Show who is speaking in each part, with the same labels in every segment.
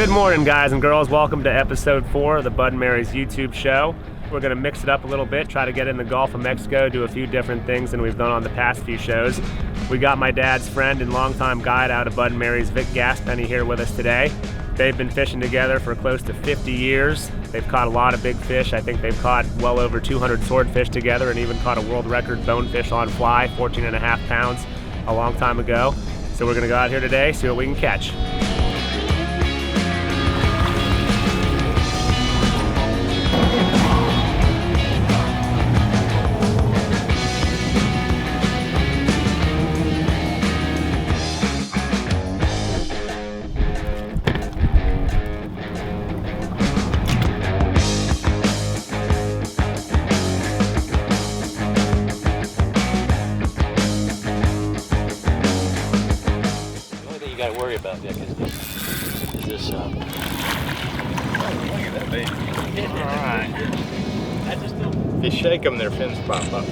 Speaker 1: Good morning, guys and girls. Welcome to episode 4 of the Bud and Mary's YouTube show. We're going to mix it up a little bit, try to get in the Gulf of Mexico, do a few different things than we've done on the past few shows. We got my dad's friend and longtime guide out of Bud and Mary's, Vic Gaspenny, here with us today. They've been fishing together for close to 50 years. They've caught a lot of big fish. I think they've caught well over 200 swordfish together and even caught a world record bonefish on fly, 14.5 pounds, a long time ago. So we're going to go out here today, see what we can catch.
Speaker 2: Got to worry about that because this look at that bait.
Speaker 1: All right.
Speaker 3: If you shake them, their fins pop up.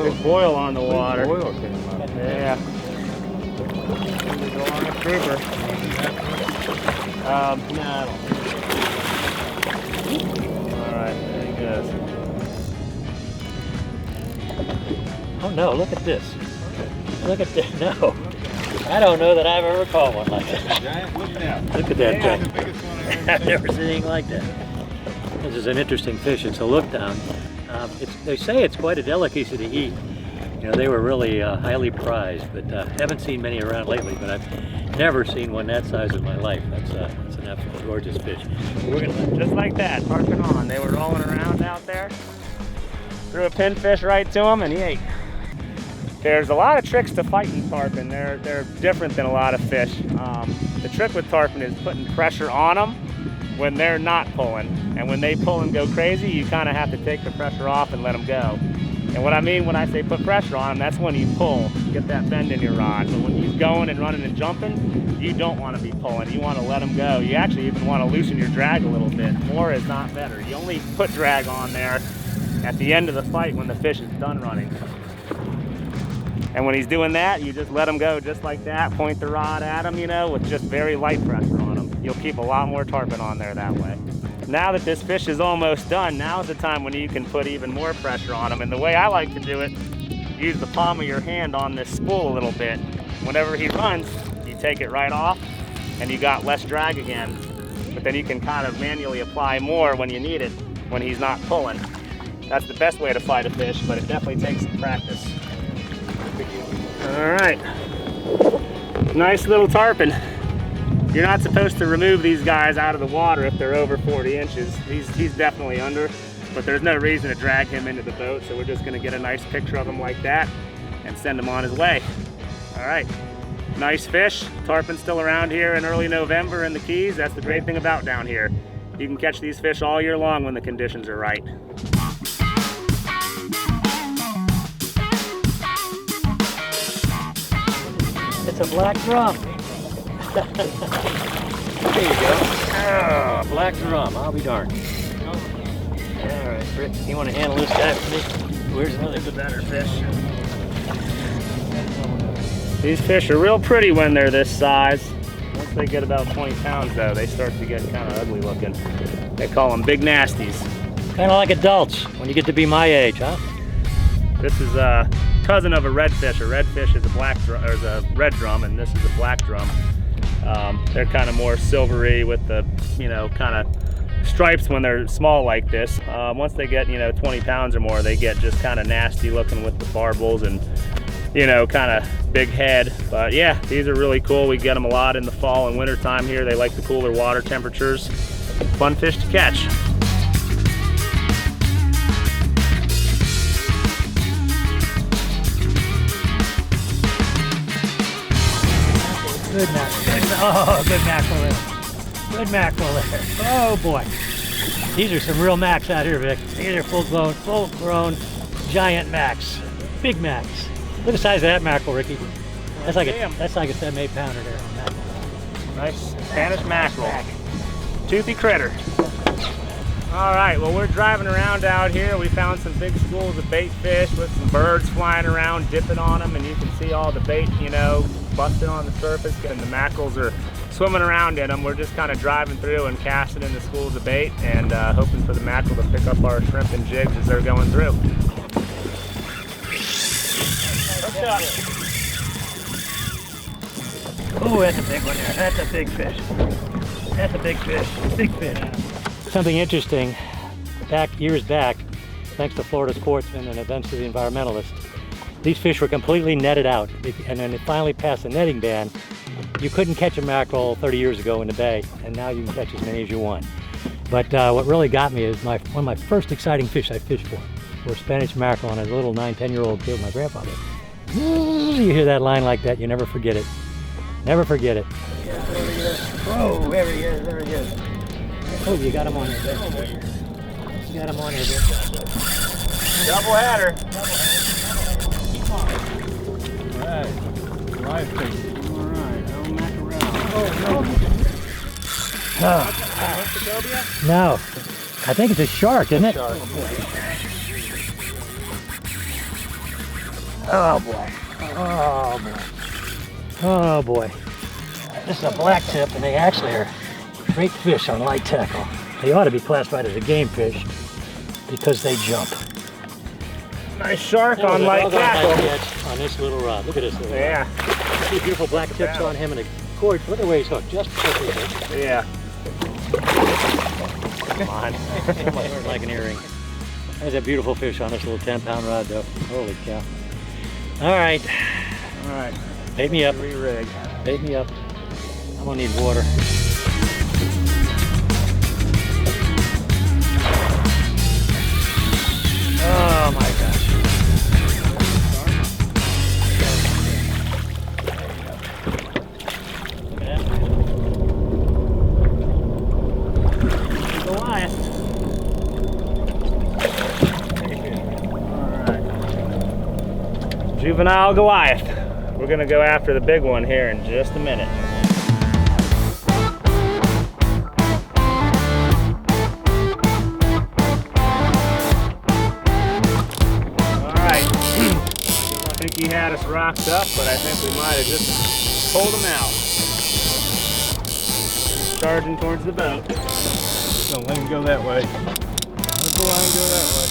Speaker 1: Big boil on the water.
Speaker 3: Boil came up.
Speaker 1: Yeah. BIG Goliath Grouper. No, I don't think so. All right, there he goes.
Speaker 2: Oh no, look at this. Look at that. No. I don't know that I've ever caught one like that.
Speaker 3: Giant, look down.
Speaker 2: Look at that
Speaker 3: Yeah,
Speaker 2: thing.
Speaker 3: the biggest one I've ever
Speaker 2: I've
Speaker 3: seen.
Speaker 2: never seen anything like that. This is an interesting fish. It's a look down. They say it's quite a delicacy to eat. You know, they were really highly prized, but haven't seen many around lately, but I've never seen one that size in my life. That's an absolutely gorgeous fish.
Speaker 1: We're gonna, just like that, tarpon on. They were rolling around out there. Threw a pinfish right to him and he ate. There's a lot of tricks to fighting tarpon. They're different than a lot of fish. The trick with tarpon is putting pressure on them when they're not pulling. And when they pull and go crazy, you kind of have to take the pressure off and let them go. And what I mean when I say put pressure on them, that's when you pull, get that bend in your rod. But when he's going and running and jumping, you don't want to be pulling. You want to let him go. You actually even want to loosen your drag a little bit. More is not better. You only put drag on there at the end of the fight when the fish is done running. And when he's doing that, you just let him go just like that, point the rod at him, you know, with just very light pressure on him. You'll keep a lot more tarpon on there that way. Now that this fish is almost done, now's the time when you can put even more pressure on him. And the way I like to do it, use the palm of your hand on this spool a little bit. Whenever he runs, you take it right off and you got less drag again. But then you can kind of manually apply more when you need it, when he's not pulling. That's the best way to fight a fish, but it definitely takes some practice. All right, nice little tarpon. You're not supposed to remove these guys out of the water if they're over 40 inches. He's definitely under, but there's no reason to drag him into the boat, so we're just gonna get a nice picture of him like that and send him on his way. All right, nice fish. Tarpon still around here in early November in the Keys. That's the great thing about down here. You can catch these fish all year long when the conditions are right.
Speaker 2: It's a black drum. There you go. Oh, black drum. I'll be darned. All right, Rick, you want to handle this guy for me? Where's another good better fish?
Speaker 1: These fish are real pretty when they're this size. Once they get about 20 pounds though, they start to get kind of ugly looking. They call them big nasties.
Speaker 2: Kind of like adults when you get to be my age, huh?
Speaker 1: This is a cousin of a redfish. A redfish is a black drum, or is a red drum, and this is a black drum. They're kind of more silvery with the, you know, kind of stripes when they're small like this. Once they get, you know, 20 pounds or more, they get just kind of nasty looking with the barbels and, you know, kind of big head. But yeah, these are really cool. We get them a lot in the fall and winter time here. They like the cooler water temperatures. Fun fish to catch.
Speaker 2: Good mackerel. Oh, good mackerel there. Good mackerel there. Oh boy. These are some real macks out here, Vic. These are full-grown giant macks. Big macks. Look at the size of that mackerel, Ricky. That's like a 7-8 pounder there on that.
Speaker 1: Nice Spanish mackerel. Toothy critter. All right, well, we're driving around out here. We found some big schools of bait fish with some birds flying around, dipping on them, and you can see all the bait, you know, busting on the surface, and the mackerels are swimming around in them. We're just kind of driving through and casting in the schools of bait and hoping for the mackerel to pick up our shrimp and jigs as they're going through.
Speaker 2: Oh, that's a big one there. That's a big fish. That's a big fish. Big fish. Something interesting, years back, thanks to Florida sportsmen and eventually the environmentalists, these fish were completely netted out. And then it finally passed the netting ban. You couldn't catch a mackerel 30 years ago in the bay, and now you can catch as many as you want. But what really got me is one of my first exciting fish I fished for were Spanish mackerel on a little 9, 10-year-old kid with my grandfather. You hear that line like that, you never forget it. Never forget it. Whoa, there he is, there he is. Oh, you got him on there. You got him on there.
Speaker 1: Double header.
Speaker 2: Keep on.
Speaker 3: All right. Live fish.
Speaker 1: All right, oh mackerel.
Speaker 2: No, I think it's a shark, isn't it?
Speaker 3: Shark.
Speaker 2: Oh boy. Oh boy. Oh boy. This is a black tip, and they actually are great fish on light tackle. They ought to be classified as a game fish because they jump.
Speaker 1: Nice shark on light tackle.
Speaker 2: On this little rod. Look at this little rod.
Speaker 1: Yeah.
Speaker 2: See beautiful black tips on him and a cord. Look at where he's hooked. Just perfect.
Speaker 1: Yeah. Come on.
Speaker 2: Like an earring. There's a beautiful fish on this little 10-pound rod, though. Holy cow. All right.
Speaker 1: All right.
Speaker 2: Bait me up.
Speaker 1: Re-rig.
Speaker 2: Bait me up. I'm gonna need water. Oh my gosh. Look at that. Goliath.
Speaker 1: All right. Juvenile Goliath. We're gonna go after the big one here in just a minute. I think he had us rocked up, but I think we might have just pulled him out. He's charging towards the boat.
Speaker 3: Don't let him go that way. Let the line go that way.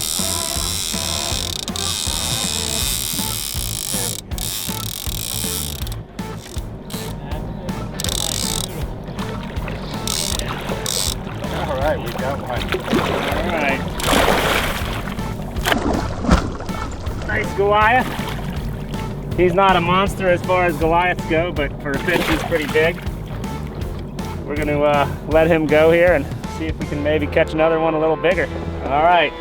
Speaker 3: All right, we got one.
Speaker 1: All right. Nice Goliath. He's not a monster as far as Goliaths go, but for a fish he's pretty big. We're gonna let him go here and see if we can maybe catch another one a little bigger. All right,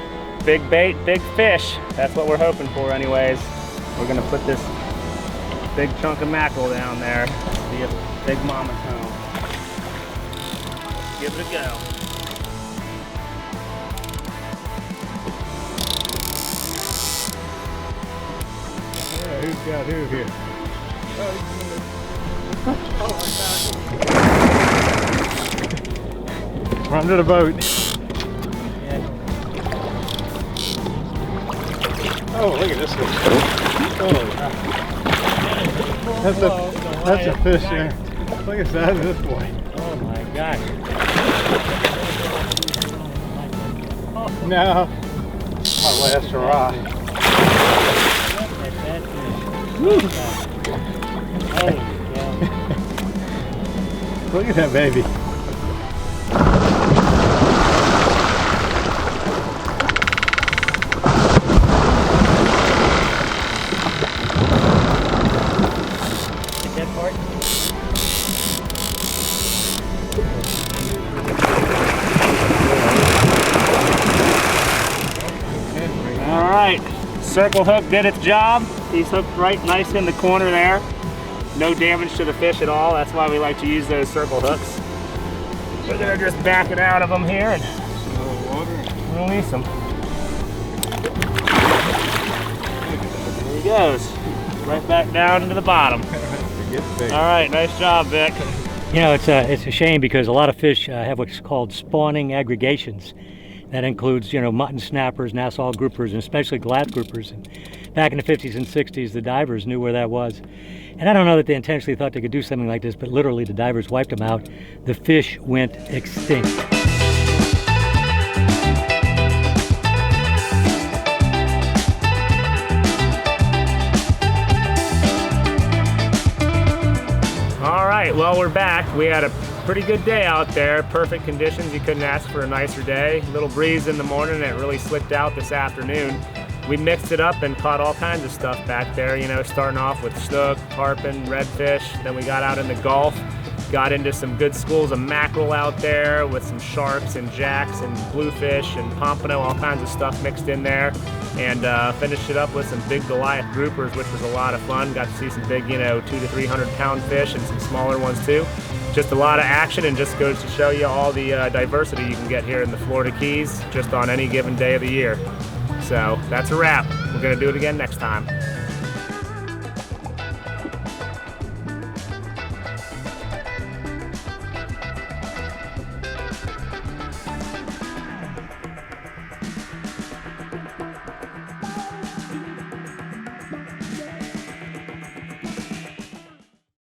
Speaker 1: big bait, big fish. That's what we're hoping for anyways. We're gonna put this big chunk of mackerel down there. See if Big Mama's home. Let's give it a go.
Speaker 3: Who's got who here? Run to the boat. Oh, look at this fish. Oh, that's a fish there. Look at the size of this boy.
Speaker 2: Oh my gosh.
Speaker 3: No. My last hurrah. Look at that baby.
Speaker 2: That part?
Speaker 1: All right, circle hook did its job. He's hooked right nice in the corner there. No damage to the fish at all. That's why we like to use those circle hooks. We're gonna just back it out of them here and release them. There he goes. Right back down into the bottom. All right, nice job, Vic.
Speaker 2: You know, it's a shame because a lot of fish have what's called spawning aggregations. That includes, mutton snappers, Nassau groupers, and especially Goliath groupers. And back in the 50s and 60s, the divers knew where that was. And I don't know that they intentionally thought they could do something like this, but literally the divers wiped them out. The fish went extinct.
Speaker 1: All right, well, we're back. We had a pretty good day out there. Perfect conditions. You couldn't ask for a nicer day. Little breeze in the morning. It really slicked out this afternoon. We mixed it up and caught all kinds of stuff back there, starting off with snook, tarpon, redfish. Then we got out in the Gulf, got into some good schools of mackerel out there with some sharks and jacks and bluefish and pompano, all kinds of stuff mixed in there. And finished it up with some big Goliath groupers, which was a lot of fun. Got to see some big, 200 to 300 pound fish and some smaller ones too. Just a lot of action, and just goes to show you all the diversity you can get here in the Florida Keys just on any given day of the year. So that's a wrap. We're gonna do it again next time.